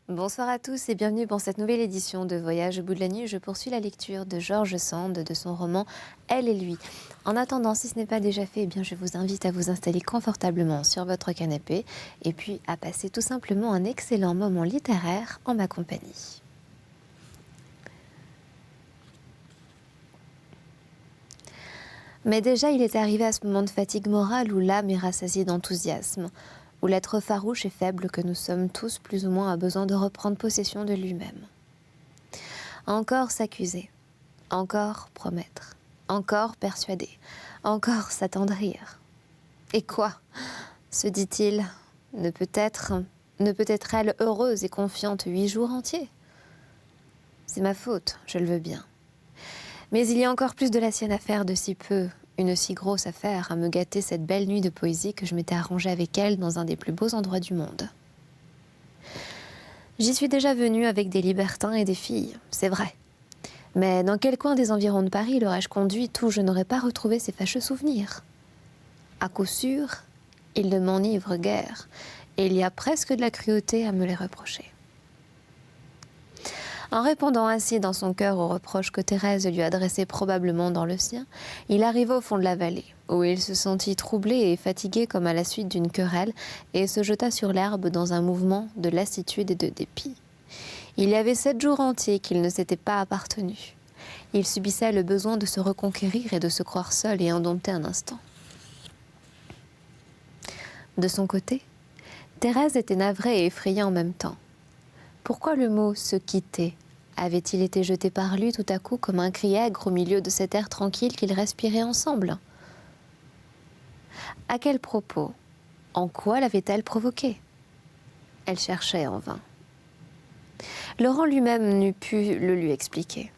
Bonsoir à tous et bienvenue pour cette nouvelle édition de Voyage au bout de la nuit. Je poursuis la lecture de George Sand de son roman Elle et lui. En attendant, si ce n'est pas déjà fait, eh bien, je vous invite à vous installer confortablement sur votre canapé et puis à passer tout simplement un excellent moment littéraire en ma compagnie. Mais déjà, il est arrivé à ce moment de fatigue morale où l'âme est rassasiée d'enthousiasme, où l'être farouche et faible que nous sommes tous plus ou moins a besoin de reprendre possession de lui-même. Encore s'accuser, encore promettre, encore persuader, encore s'attendrir. Et quoi, se dit-il, ne peut-être elle heureuse et confiante 8 jours entiers? C'est ma faute, je le veux bien. Mais il y a encore plus de la sienne à faire de si peu, une si grosse affaire à me gâter cette belle nuit de poésie que je m'étais arrangée avec elle dans un des plus beaux endroits du monde. J'y suis déjà venue avec des libertins et des filles, c'est vrai. Mais dans quel coin des environs de Paris l'aurais-je conduite où je n'aurais pas retrouvé ces fâcheux souvenirs? À coup sûr, ils ne m'enivrent guère, et il y a presque de la cruauté à me les reprocher. En répondant ainsi dans son cœur aux reproches que Thérèse lui adressait probablement dans le sien, il arriva au fond de la vallée, où il se sentit troublé et fatigué comme à la suite d'une querelle, et se jeta sur l'herbe dans un mouvement de lassitude et de dépit. Il y avait 7 jours entiers qu'il ne s'était pas appartenu. Il subissait le besoin de se reconquérir et de se croire seul et indompté un instant. De son côté, Thérèse était navrée et effrayée en même temps. Pourquoi le mot « se quitter » avait-il été jeté par lui tout à coup comme un cri aigre au milieu de cet air tranquille qu'ils respiraient ensemble? À quel propos? En quoi l'avait-elle provoqué? Elle cherchait en vain. Laurent lui-même n'eût pu le lui expliquer.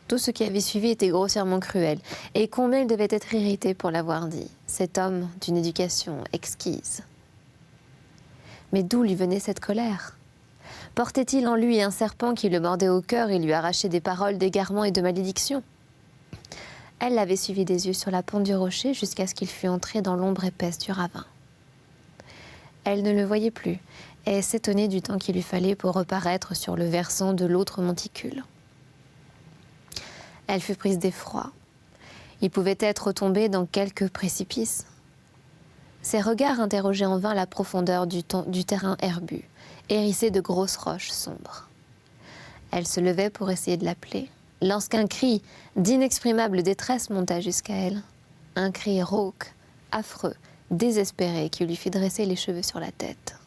Tout ce qui avait suivi était grossièrement cruel, et combien il devait être irrité pour l'avoir dit, cet homme d'une éducation exquise. Mais d'où lui venait cette colère? Portait-il en lui un serpent qui le mordait au cœur et lui arrachait des paroles d'égarement et de malédiction? Elle l'avait suivi des yeux sur la pente du rocher jusqu'à ce qu'il fût entré dans l'ombre épaisse du ravin. Elle ne le voyait plus et s'étonnait du temps qu'il lui fallait pour reparaître sur le versant de l'autre monticule. Elle fut prise d'effroi. Il pouvait être tombé dans quelque précipice. Ses regards interrogeaient en vain la profondeur du terrain herbu, hérissé de grosses roches sombres. Elle se levait pour essayer de l'appeler, lorsqu'un cri d'inexprimable détresse monta jusqu'à elle. Un cri rauque, affreux, désespéré qui lui fit dresser les cheveux sur la tête.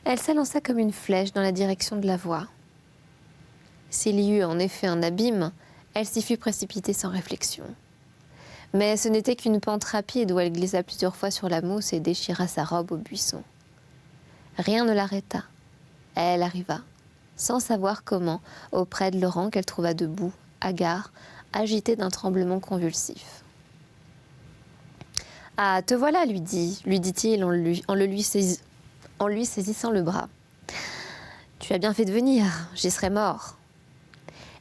Elle s'élança comme une flèche dans la direction de la voix. S'il y eut en effet un abîme, elle s'y fut précipitée sans réflexion. Mais ce n'était qu'une pente rapide où elle glissa plusieurs fois sur la mousse et déchira sa robe au buisson. Rien ne l'arrêta. Elle arriva, sans savoir comment, auprès de Laurent qu'elle trouva debout, hagard, agité d'un tremblement convulsif. « Ah, te voilà, lui dit-il en lui saisissant le bras. « Tu as bien fait de venir, j'y serais mort. »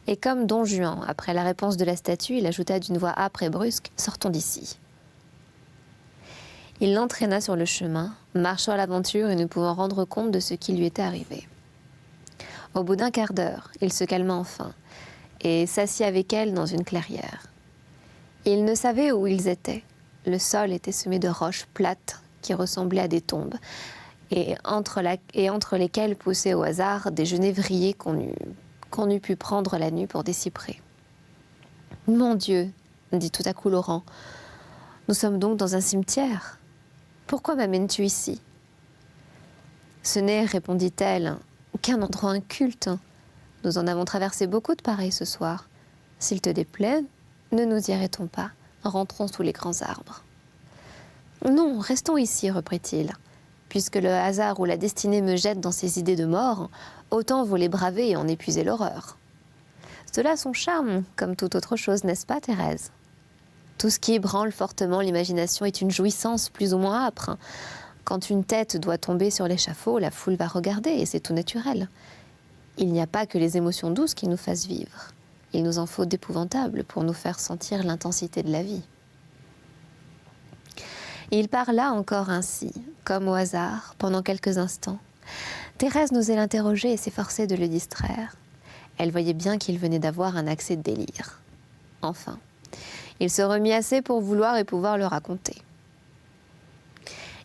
Et comme Don Juan, après la réponse de la statue, il ajouta d'une voix âpre et brusque « Sortons d'ici ». Il l'entraîna sur le chemin, marchant à l'aventure et ne pouvant rendre compte de ce qui lui était arrivé. Au bout d'un quart d'heure, il se calma enfin et s'assit avec elle dans une clairière. Il ne savait où ils étaient. Le sol était semé de roches plates qui ressemblaient à des tombes et entre lesquelles poussaient au hasard des genévriers qu'on eût pu prendre la nuit pour des cyprès. « Mon Dieu !» dit tout à coup Laurent. « Nous sommes donc dans un cimetière. Pourquoi m'amènes-tu ici ?»« Ce n'est, répondit-elle, qu'un endroit inculte. Nous en avons traversé beaucoup de pareils ce soir. S'il te déplaît, ne nous y arrêtons pas. Rentrons sous les grands arbres. »« Non, restons ici, reprit-il. Puisque le hasard ou la destinée me jette dans ces idées de mort, autant vaut les braver et en épuiser l'horreur. Cela a son charme, comme toute autre chose, n'est-ce pas, Thérèse? Tout ce qui ébranle fortement l'imagination est une jouissance plus ou moins âpre. Quand une tête doit tomber sur l'échafaud, la foule va regarder, et c'est tout naturel. Il n'y a pas que les émotions douces qui nous fassent vivre. Il nous en faut d'épouvantables pour nous faire sentir l'intensité de la vie. » Il parla encore ainsi, comme au hasard, pendant quelques instants, Thérèse n'osait l'interroger et s'efforçait de le distraire. Elle voyait bien qu'il venait d'avoir un accès de délire. Enfin, il se remit assez pour vouloir et pouvoir le raconter.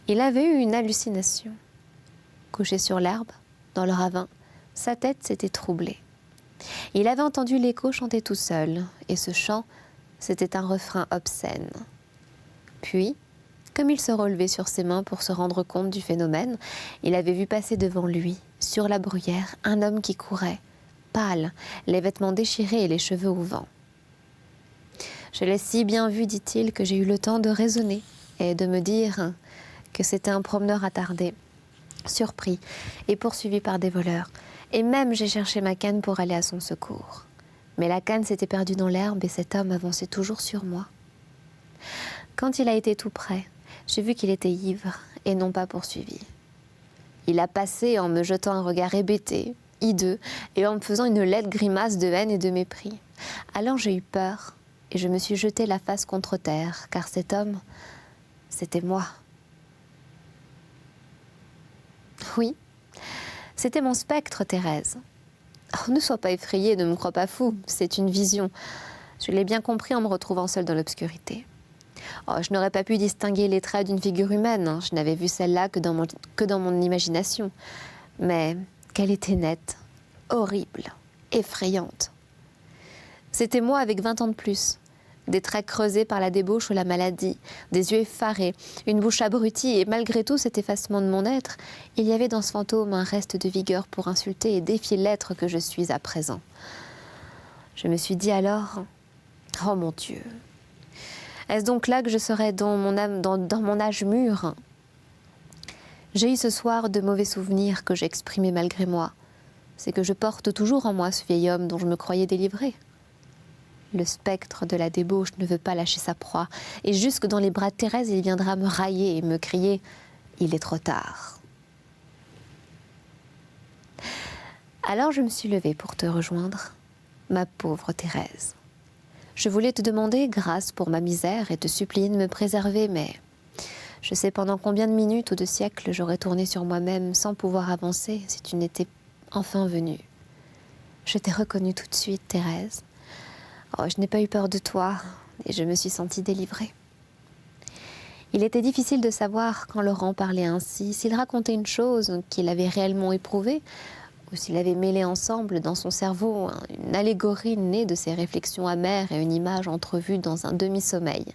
Il avait eu une hallucination. Couché sur l'herbe, dans le ravin, sa tête s'était troublée. Il avait entendu l'écho chanter tout seul, et ce chant, c'était un refrain obscène. Puis, comme il se relevait sur ses mains pour se rendre compte du phénomène, il avait vu passer devant lui, sur la bruyère, un homme qui courait, pâle, les vêtements déchirés et les cheveux au vent. « Je l'ai si bien vu, dit-il, que j'ai eu le temps de raisonner et de me dire que c'était un promeneur attardé, surpris et poursuivi par des voleurs. Et même j'ai cherché ma canne pour aller à son secours. Mais la canne s'était perdue dans l'herbe et cet homme avançait toujours sur moi. Quand il a été tout près, j'ai vu qu'il était ivre et non pas poursuivi. Il a passé en me jetant un regard hébété, hideux, et en me faisant une laide grimace de haine et de mépris. Alors j'ai eu peur et je me suis jeté la face contre terre, car cet homme, c'était moi. Oui, c'était mon spectre, Thérèse. Oh, ne sois pas effrayée, ne me crois pas fou, c'est une vision. Je l'ai bien compris en me retrouvant seule dans l'obscurité. Oh, je n'aurais pas pu distinguer les traits d'une figure humaine, je n'avais vu celle-là que dans mon imagination. Mais qu'elle était nette, horrible, effrayante. C'était moi avec 20 ans de plus. Des traits creusés par la débauche ou la maladie, des yeux effarés, une bouche abrutie, et malgré tout cet effacement de mon être, il y avait dans ce fantôme un reste de vigueur pour insulter et défier l'être que je suis à présent. Je me suis dit alors, oh mon Dieu, est-ce donc là que je serais dans mon âge mûr? J'ai eu ce soir de mauvais souvenirs que j'exprimais malgré moi. C'est que je porte toujours en moi ce vieil homme dont je me croyais délivrée. Le spectre de la débauche ne veut pas lâcher sa proie, et jusque dans les bras de Thérèse, il viendra me railler et me crier « Il est trop tard ». Alors je me suis levée pour te rejoindre, ma pauvre Thérèse. Je voulais te demander grâce pour ma misère et te supplier de me préserver, mais je sais pendant combien de minutes ou de siècles j'aurais tourné sur moi-même sans pouvoir avancer si tu n'étais enfin venue. Je t'ai reconnue tout de suite, Thérèse. Oh, je n'ai pas eu peur de toi et je me suis sentie délivrée. Il était difficile de savoir quand Laurent parlait ainsi, s'il racontait une chose qu'il avait réellement éprouvée ou s'il avait mêlé ensemble dans son cerveau une allégorie née de ses réflexions amères et une image entrevue dans un demi-sommeil.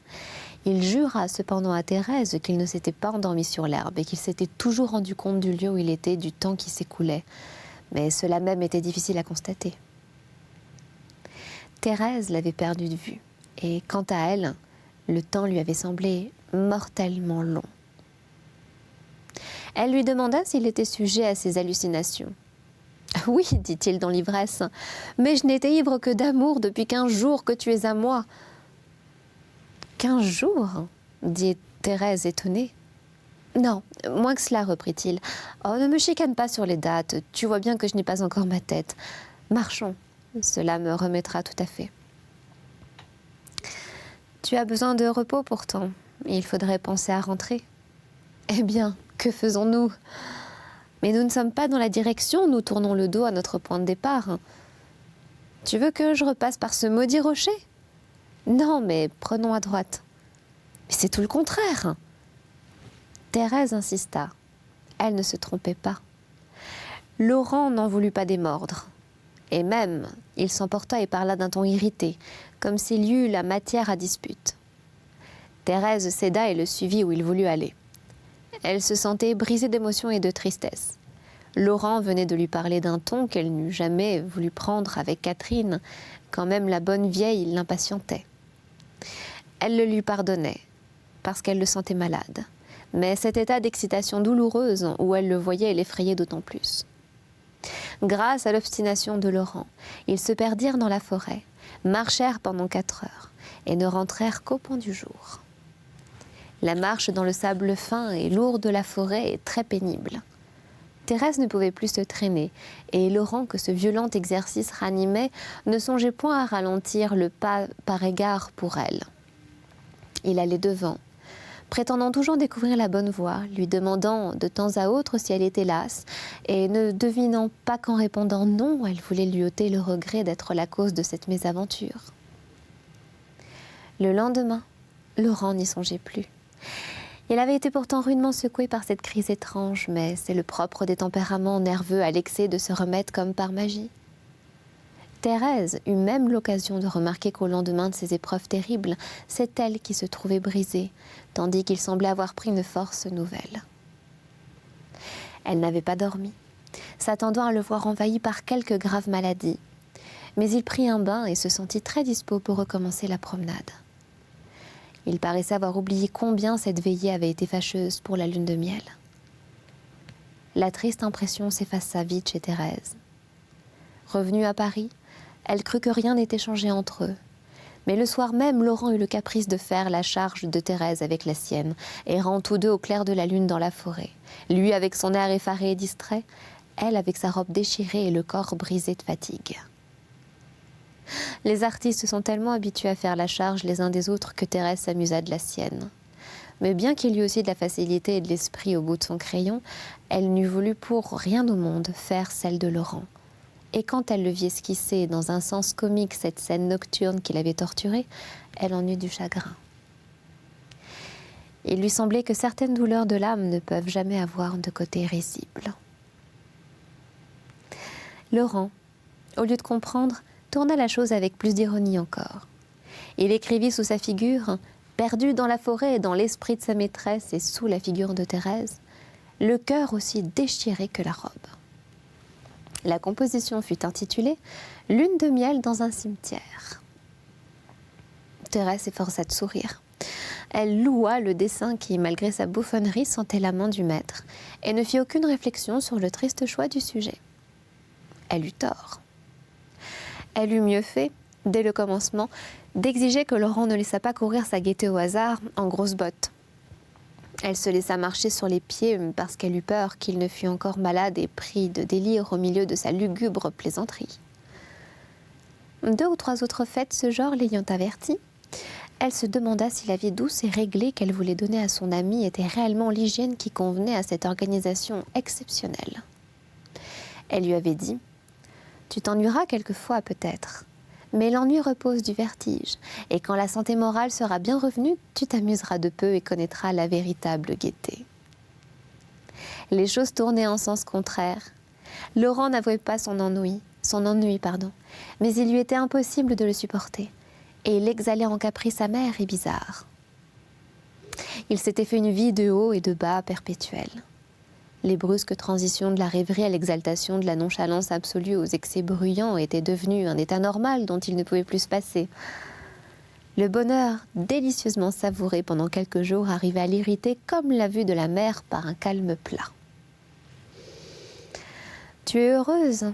Il jura cependant à Thérèse qu'il ne s'était pas endormi sur l'herbe et qu'il s'était toujours rendu compte du lieu où il était, du temps qui s'écoulait. Mais cela même était difficile à constater. Thérèse l'avait perdu de vue, et quant à elle, le temps lui avait semblé mortellement long. Elle lui demanda s'il était sujet à ses hallucinations. « Oui, dit-il dans l'ivresse, mais je n'étais ivre que d'amour depuis 15 jours que tu es à moi. »« 15 jours ?» dit Thérèse étonnée. « Non, moins que cela, reprit-il. Oh, ne me chicane pas sur les dates, tu vois bien que je n'ai pas encore ma tête. Marchons. Cela me remettra tout à fait. » Tu as besoin de repos pourtant. Il faudrait penser à rentrer. Eh bien, que faisons-nous? Mais nous ne sommes pas dans la direction, nous tournons le dos à notre point de départ. Tu veux que je repasse par ce maudit rocher? Non, mais prenons à droite. Mais c'est tout le contraire. Thérèse insista. Elle ne se trompait pas. Laurent n'en voulut pas démordre. Et même, il s'emporta et parla d'un ton irrité, comme s'il y eût la matière à dispute. Thérèse céda et le suivit où il voulut aller. Elle se sentait brisée d'émotion et de tristesse. Laurent venait de lui parler d'un ton qu'elle n'eût jamais voulu prendre avec Catherine, quand même la bonne vieille l'impatientait. Elle le lui pardonnait, parce qu'elle le sentait malade. Mais cet état d'excitation douloureuse où elle le voyait l'effrayait d'autant plus. Grâce à l'obstination de Laurent, ils se perdirent dans la forêt, marchèrent pendant 4 heures et ne rentrèrent qu'au point du jour. La marche dans le sable fin et lourd de la forêt est très pénible. Thérèse ne pouvait plus se traîner et Laurent, que ce violent exercice ranimait, ne songeait point à ralentir le pas par égard pour elle. Il allait devant, prétendant toujours découvrir la bonne voie, lui demandant de temps à autre si elle était lasse, et ne devinant pas qu'en répondant non, elle voulait lui ôter le regret d'être la cause de cette mésaventure. Le lendemain, Laurent n'y songeait plus. Il avait été pourtant rudement secoué par cette crise étrange, mais c'est le propre des tempéraments nerveux à l'excès de se remettre comme par magie. Thérèse eut même l'occasion de remarquer qu'au lendemain de ces épreuves terribles, c'est elle qui se trouvait brisée, tandis qu'il semblait avoir pris une force nouvelle. Elle n'avait pas dormi, s'attendant à le voir envahi par quelque grave maladie. Mais il prit un bain et se sentit très dispos pour recommencer la promenade. Il paraissait avoir oublié combien cette veillée avait été fâcheuse pour la lune de miel. La triste impression s'effaça vite chez Thérèse. Revenue à Paris, elle crut que rien n'était changé entre eux. Mais le soir même, Laurent eut le caprice de faire la charge de Thérèse avec la sienne, errant tous deux au clair de la lune dans la forêt. Lui avec son air effaré et distrait, elle avec sa robe déchirée et le corps brisé de fatigue. Les artistes sont tellement habitués à faire la charge les uns des autres que Thérèse s'amusa de la sienne. Mais bien qu'il y eût aussi de la facilité et de l'esprit au bout de son crayon, elle n'eût voulu pour rien au monde faire celle de Laurent. Et quand elle le vit esquisser dans un sens comique cette scène nocturne qui l'avait torturée, elle en eut du chagrin. Il lui semblait que certaines douleurs de l'âme ne peuvent jamais avoir de côté risible. Laurent, au lieu de comprendre, tourna la chose avec plus d'ironie encore. Il écrivit sous sa figure, perdu dans la forêt et dans l'esprit de sa maîtresse et sous la figure de Thérèse, le cœur aussi déchiré que la robe. La composition fut intitulée « Lune de miel dans un cimetière ». Thérèse s'efforça de sourire. Elle loua le dessin qui, malgré sa bouffonnerie, sentait la main du maître et ne fit aucune réflexion sur le triste choix du sujet. Elle eut tort. Elle eut mieux fait, dès le commencement, d'exiger que Laurent ne laissât pas courir sa gaieté au hasard en grosses bottes. Elle se laissa marcher sur les pieds parce qu'elle eut peur qu'il ne fût encore malade et pris de délire au milieu de sa lugubre plaisanterie. 2 ou 3 autres fêtes ce genre l'ayant avertie, elle se demanda si la vie douce et réglée qu'elle voulait donner à son amie était réellement l'hygiène qui convenait à cette organisation exceptionnelle. Elle lui avait dit « Tu t'ennuieras quelquefois peut-être, mais l'ennui repose du vertige, et quand la santé morale sera bien revenue, tu t'amuseras de peu et connaîtras la véritable gaieté. » Les choses tournaient en sens contraire. Laurent n'avouait pas son ennui, mais il lui était impossible de le supporter, et il exhalait en caprices amers et bizarres. Il s'était fait une vie de haut et de bas perpétuelle. Les brusques transitions de la rêverie à l'exaltation de la nonchalance absolue aux excès bruyants étaient devenues un état normal dont il ne pouvait plus se passer. Le bonheur, délicieusement savouré pendant quelques jours, arrivait à l'irriter comme la vue de la mer par un calme plat. « Tu es heureuse,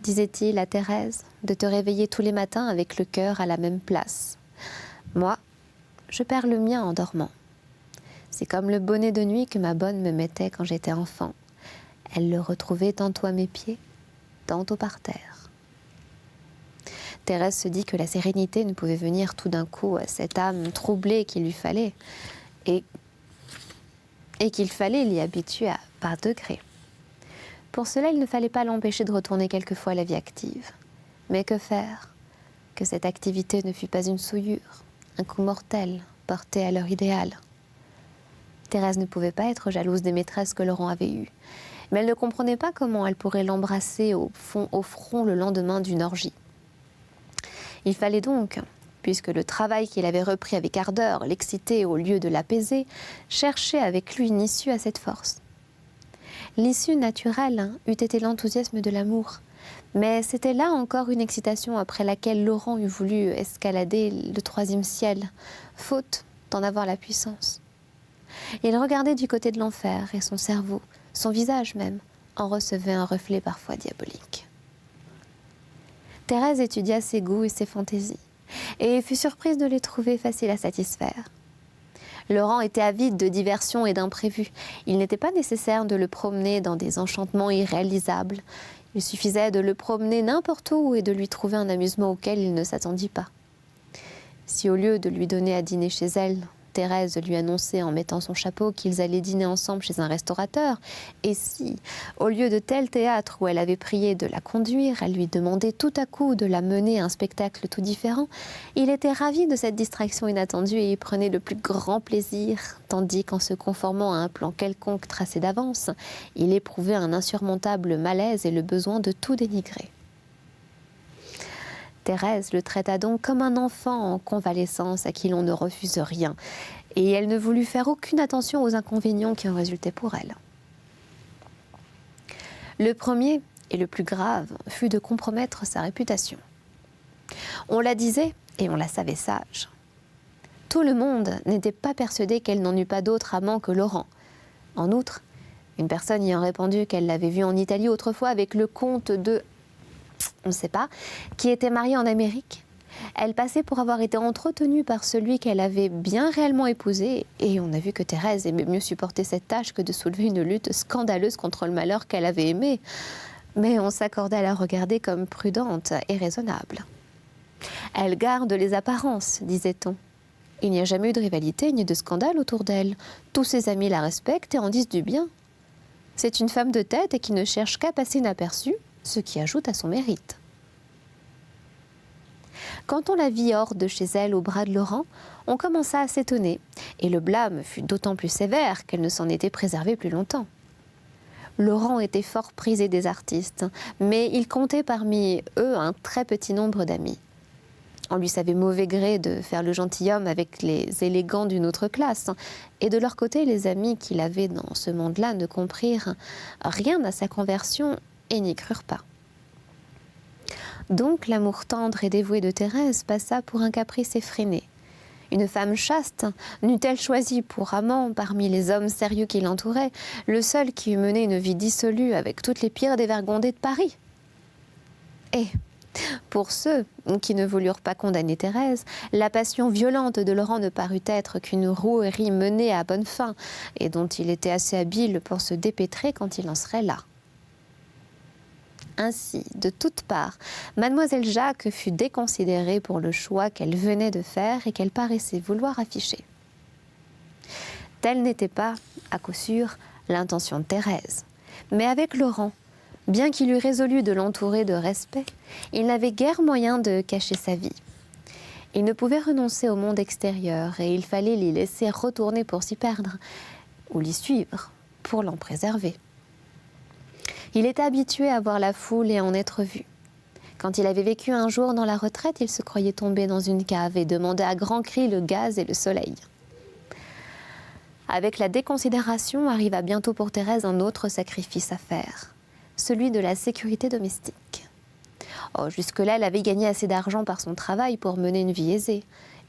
disait-il à Thérèse, de te réveiller tous les matins avec le cœur à la même place. Moi, je perds le mien en dormant. C'est comme le bonnet de nuit que ma bonne me mettait quand j'étais enfant. Elle le retrouvait tantôt à mes pieds, tantôt par terre. » Thérèse se dit que la sérénité ne pouvait venir tout d'un coup à cette âme troublée qu'il lui fallait, et qu'il fallait l'y habituer par degrés. Pour cela, il ne fallait pas l'empêcher de retourner quelquefois à la vie active. Mais que faire? Que cette activité ne fût pas une souillure, un coup mortel porté à leur idéal. Thérèse ne pouvait pas être jalouse des maîtresses que Laurent avait eues, mais elle ne comprenait pas comment elle pourrait l'embrasser au front le lendemain d'une orgie. Il fallait donc, puisque le travail qu'il avait repris avec ardeur l'excitait au lieu de l'apaiser, chercher avec lui une issue à cette force. L'issue naturelle eût été l'enthousiasme de l'amour, mais c'était là encore une excitation après laquelle Laurent eût voulu escalader le 3e ciel, faute d'en avoir la puissance. Il regardait du côté de l'enfer et son cerveau, son visage même, en recevait un reflet parfois diabolique. Thérèse étudia ses goûts et ses fantaisies, et fut surprise de les trouver faciles à satisfaire. Laurent était avide de diversions et d'imprévus. Il n'était pas nécessaire de le promener dans des enchantements irréalisables. Il suffisait de le promener n'importe où et de lui trouver un amusement auquel il ne s'attendit pas. Si au lieu de lui donner à dîner chez elle, Thérèse lui annonçait en mettant son chapeau qu'ils allaient dîner ensemble chez un restaurateur, et si, au lieu de tel théâtre où elle avait prié de la conduire, elle lui demandait tout à coup de la mener à un spectacle tout différent, il était ravi de cette distraction inattendue et y prenait le plus grand plaisir, tandis qu'en se conformant à un plan quelconque tracé d'avance, il éprouvait un insurmontable malaise et le besoin de tout dénigrer. Thérèse le traita donc comme un enfant en convalescence à qui l'on ne refuse rien, et elle ne voulut faire aucune attention aux inconvénients qui en résultaient pour elle. Le premier, et le plus grave, fut de compromettre sa réputation. On la disait, et on la savait sage. Tout le monde n'était pas persuadé qu'elle n'en eût pas d'autre amant que Laurent. En outre, une personne ayant répondu qu'elle l'avait vu en Italie autrefois avec le comte de... on ne sait pas, qui était marié en Amérique. Elle passait pour avoir été entretenue par celui qu'elle avait bien réellement épousé, et on a vu que Thérèse aimait mieux supporter cette tâche que de soulever une lutte scandaleuse contre le malheur qu'elle avait aimé. Mais on s'accordait à la regarder comme prudente et raisonnable. Elle garde les apparences, disait-on. Il n'y a jamais eu de rivalité ni de scandale autour d'elle. Tous ses amis la respectent et en disent du bien. C'est une femme de tête et qui ne cherche qu'à passer inaperçue, ce qui ajoute à son mérite. Quand on la vit hors de chez elle au bras de Laurent, on commença à s'étonner, et le blâme fut d'autant plus sévère qu'elle ne s'en était préservée plus longtemps. Laurent était fort prisé des artistes, mais il comptait parmi eux un très petit nombre d'amis. On lui savait mauvais gré de faire le gentilhomme avec les élégants d'une autre classe, et de leur côté, les amis qu'il avait dans ce monde-là ne comprirent rien à sa conversion et n'y crurent pas. Donc l'amour tendre et dévoué de Thérèse passa pour un caprice effréné. Une femme chaste n'eût-elle choisi pour amant, parmi les hommes sérieux qui l'entouraient, le seul qui eût mené une vie dissolue avec toutes les pires dévergondées de Paris? Et pour ceux qui ne voulurent pas condamner Thérèse, la passion violente de Laurent ne parut être qu'une rouerie menée à bonne fin, et dont il était assez habile pour se dépêtrer quand il en serait là. Ainsi, de toutes parts, mademoiselle Jacques fut déconsidérée pour le choix qu'elle venait de faire et qu'elle paraissait vouloir afficher. Telle n'était pas, à coup sûr, l'intention de Thérèse. Mais avec Laurent, bien qu'il eût résolu de l'entourer de respect, il n'avait guère moyen de cacher sa vie. Il ne pouvait renoncer au monde extérieur et il fallait l'y laisser retourner pour s'y perdre, ou l'y suivre pour l'en préserver. Il était habitué à voir la foule et à en être vu. Quand il avait vécu un jour dans la retraite, il se croyait tomber dans une cave et demandait à grands cris le gaz et le soleil. Avec la déconsidération arriva bientôt pour Thérèse un autre sacrifice à faire, celui de la sécurité domestique. Jusque-là, elle avait gagné assez d'argent par son travail pour mener une vie aisée,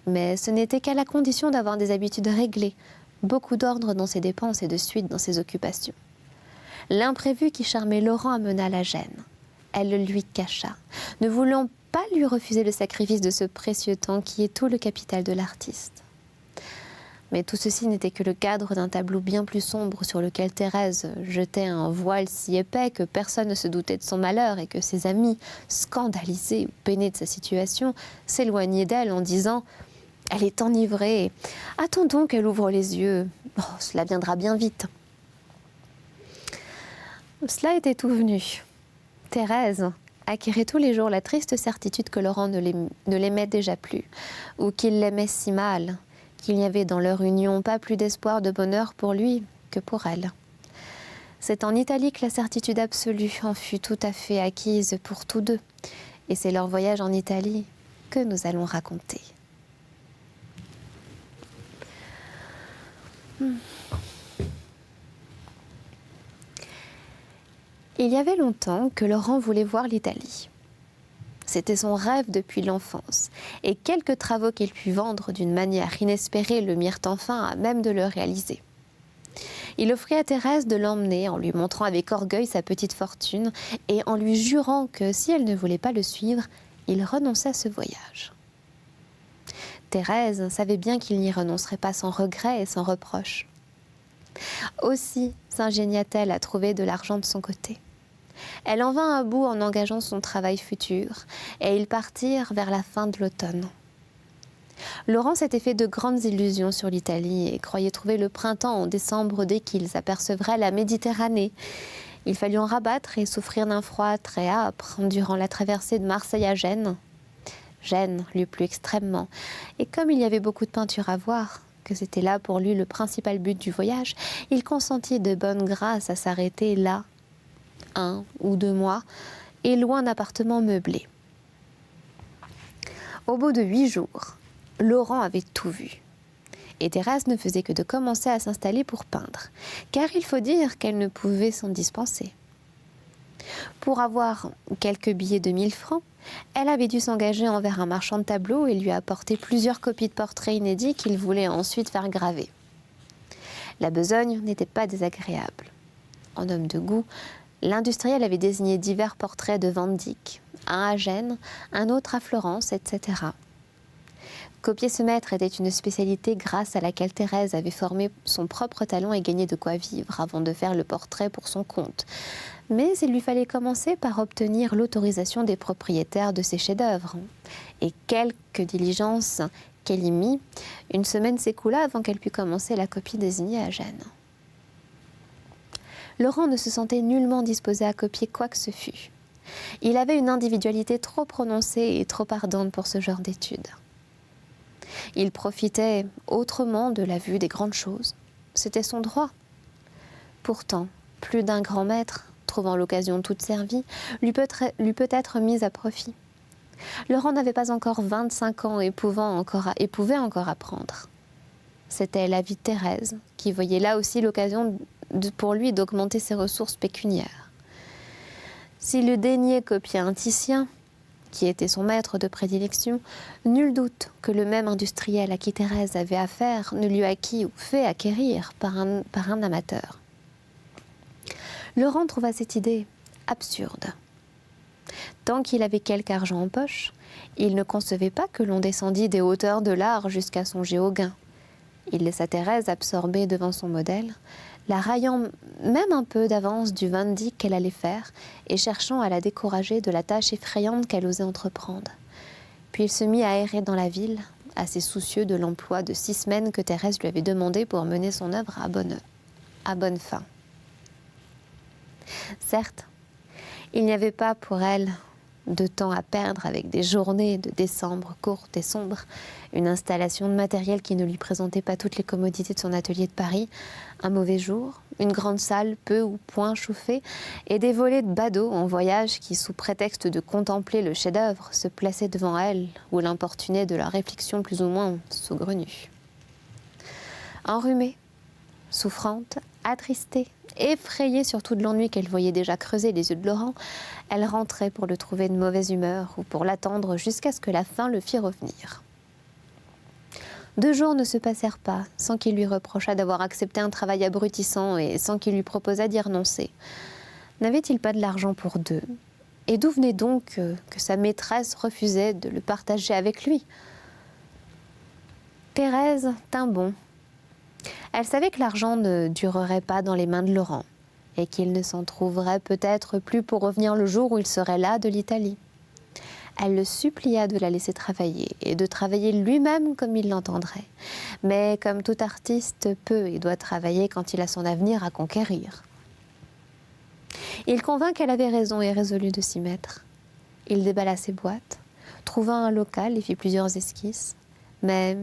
mais ce n'était qu'à la condition d'avoir des habitudes réglées, beaucoup d'ordre dans ses dépenses et de suite dans ses occupations. L'imprévu qui charmait Laurent amena la gêne. Elle le lui cacha, ne voulant pas lui refuser le sacrifice de ce précieux temps qui est tout le capital de l'artiste. Mais tout ceci n'était que le cadre d'un tableau bien plus sombre sur lequel Thérèse jetait un voile si épais que personne ne se doutait de son malheur et que ses amis, scandalisés ou peinés de sa situation, s'éloignaient d'elle en disant « Elle est enivrée, attendons qu'elle ouvre les yeux, cela viendra bien vite ». Cela était tout venu. Thérèse acquérait tous les jours la triste certitude que Laurent ne l'aimait déjà plus, ou qu'il l'aimait si mal, qu'il n'y avait dans leur union pas plus d'espoir de bonheur pour lui que pour elle. C'est en Italie que la certitude absolue en fut tout à fait acquise pour tous deux, et c'est leur voyage en Italie que nous allons raconter. Il y avait longtemps que Laurent voulait voir l'Italie. C'était son rêve depuis l'enfance, et quelques travaux qu'il put vendre d'une manière inespérée le mirent enfin à même de le réaliser. Il offrit à Thérèse de l'emmener en lui montrant avec orgueil sa petite fortune et en lui jurant que si elle ne voulait pas le suivre, il renonçait à ce voyage. Thérèse savait bien qu'il n'y renoncerait pas sans regret et sans reproche. Aussi s'ingénia-t-elle à trouver de l'argent de son côté. Elle en vint à bout en engageant son travail futur, et ils partirent vers la fin de l'automne. Laurent s'était fait de grandes illusions sur l'Italie et croyait trouver le printemps en décembre dès qu'ils apercevraient la Méditerranée. Il fallut en rabattre et souffrir d'un froid très âpre durant la traversée de Marseille à Gênes. Gênes lui plut extrêmement, et comme il y avait beaucoup de peinture à voir, que c'était là pour lui le principal but du voyage, il consentit de bonne grâce à s'arrêter là, 1 ou 2 mois, et loin d'appartements meublés. Au bout de 8 jours, Laurent avait tout vu. Et Thérèse ne faisait que de commencer à s'installer pour peindre, car il faut dire qu'elle ne pouvait s'en dispenser. Pour avoir quelques billets de 1000 francs, elle avait dû s'engager envers un marchand de tableaux et lui apporter plusieurs copies de portraits inédits qu'il voulait ensuite faire graver. La besogne n'était pas désagréable. En homme de goût, l'industriel avait désigné divers portraits de Van Dyck, un à Gênes, un autre à Florence, etc. Copier ce maître était une spécialité grâce à laquelle Thérèse avait formé son propre talent et gagné de quoi vivre avant de faire le portrait pour son compte. Mais il lui fallait commencer par obtenir l'autorisation des propriétaires de ses chefs-d'œuvre. Et quelque diligence qu'elle y mit, une semaine s'écoula avant qu'elle pût commencer la copie désignée à Gênes. Laurent ne se sentait nullement disposé à copier quoi que ce fût. Il avait une individualité trop prononcée et trop ardente pour ce genre d'études. Il profitait autrement de la vue des grandes choses. C'était son droit. Pourtant, plus d'un grand maître, trouvant l'occasion toute servie, lui peut être mise à profit. Laurent n'avait pas encore 25 ans et pouvait encore apprendre. C'était la vie de Thérèse, qui voyait là aussi l'occasion pour lui d'augmenter ses ressources pécuniaires. S'il eût daigné copier un Titien, qui était son maître de prédilection, nul doute que le même industriel à qui Thérèse avait affaire ne lui acquis ou fait acquérir par un amateur. Laurent trouva cette idée absurde. Tant qu'il avait quelque argent en poche, il ne concevait pas que l'on descendît des hauteurs de l'art jusqu'à songer au gain. Il laissa Thérèse absorbée devant son modèle, la raillant même un peu d'avance du Van Dyck qu'elle allait faire et cherchant à la décourager de la tâche effrayante qu'elle osait entreprendre. Puis il se mit à errer dans la ville, assez soucieux de l'emploi de 6 semaines que Thérèse lui avait demandé pour mener son œuvre à bonne fin. Certes, il n'y avait pas pour elle de temps à perdre avec des journées de décembre courtes et sombres, une installation de matériel qui ne lui présentait pas toutes les commodités de son atelier de Paris, un mauvais jour, une grande salle peu ou point chauffée et des volets de badauds en voyage qui, sous prétexte de contempler le chef-d'œuvre, se plaçaient devant elle ou l'importunaient de leur réflexion plus ou moins saugrenue. Enrhumée, souffrante, attristée, effrayée surtout de l'ennui qu'elle voyait déjà creuser les yeux de Laurent, elle rentrait pour le trouver de mauvaise humeur ou pour l'attendre jusqu'à ce que la faim le fît revenir. 2 jours ne se passèrent pas sans qu'il lui reprochât d'avoir accepté un travail abrutissant et sans qu'il lui proposât d'y renoncer. N'avait-il pas de l'argent pour 2 ? Et d'où venait donc que sa maîtresse refusait de le partager avec lui ? Thérèse tint bon. Elle savait que l'argent ne durerait pas dans les mains de Laurent et qu'il ne s'en trouverait peut-être plus pour revenir le jour où il serait là de l'Italie. Elle le supplia de la laisser travailler et de travailler lui-même comme il l'entendrait. Mais comme tout artiste peut et doit travailler quand il a son avenir à conquérir. Il convint qu'elle avait raison et résolut de s'y mettre. Il déballa ses boîtes, trouva un local et fit plusieurs esquisses. Mais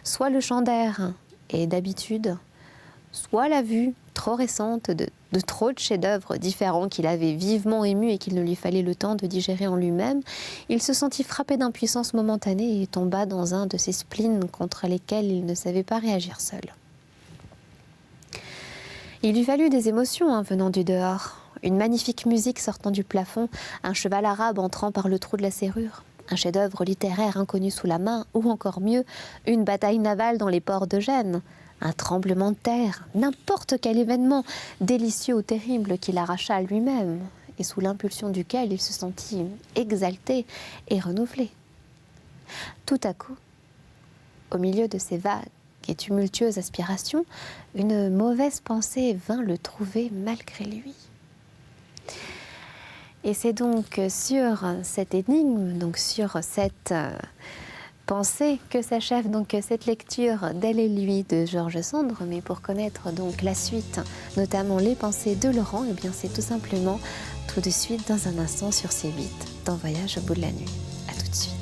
soit le champ d'air et d'habitude, soit la vue trop récente de trop de chefs-d'œuvre différents qu'il avait vivement émus et qu'il ne lui fallait le temps de digérer en lui-même, il se sentit frappé d'impuissance momentanée et tomba dans un de ces spleens contre lesquels il ne savait pas réagir seul. Il lui fallut des émotions venant du dehors, une magnifique musique sortant du plafond, un cheval arabe entrant par le trou de la serrure, un chef-d'œuvre littéraire inconnu sous la main, ou encore mieux, une bataille navale dans les ports de Gênes, un tremblement de terre, n'importe quel événement, délicieux ou terrible, qui l'arracha à lui-même, et sous l'impulsion duquel il se sentit exalté et renouvelé. Tout à coup, au milieu de ces vagues et tumultueuses aspirations, une mauvaise pensée vint le trouver malgré lui. Et c'est donc sur cette énigme, donc sur cette pensée que s'achève donc cette lecture d'Elle et lui de George Sand. Mais pour connaître donc la suite, notamment les pensées de Laurent, eh bien c'est tout simplement tout de suite dans un instant sur C8 dans Voyage au bout de la nuit. À tout de suite.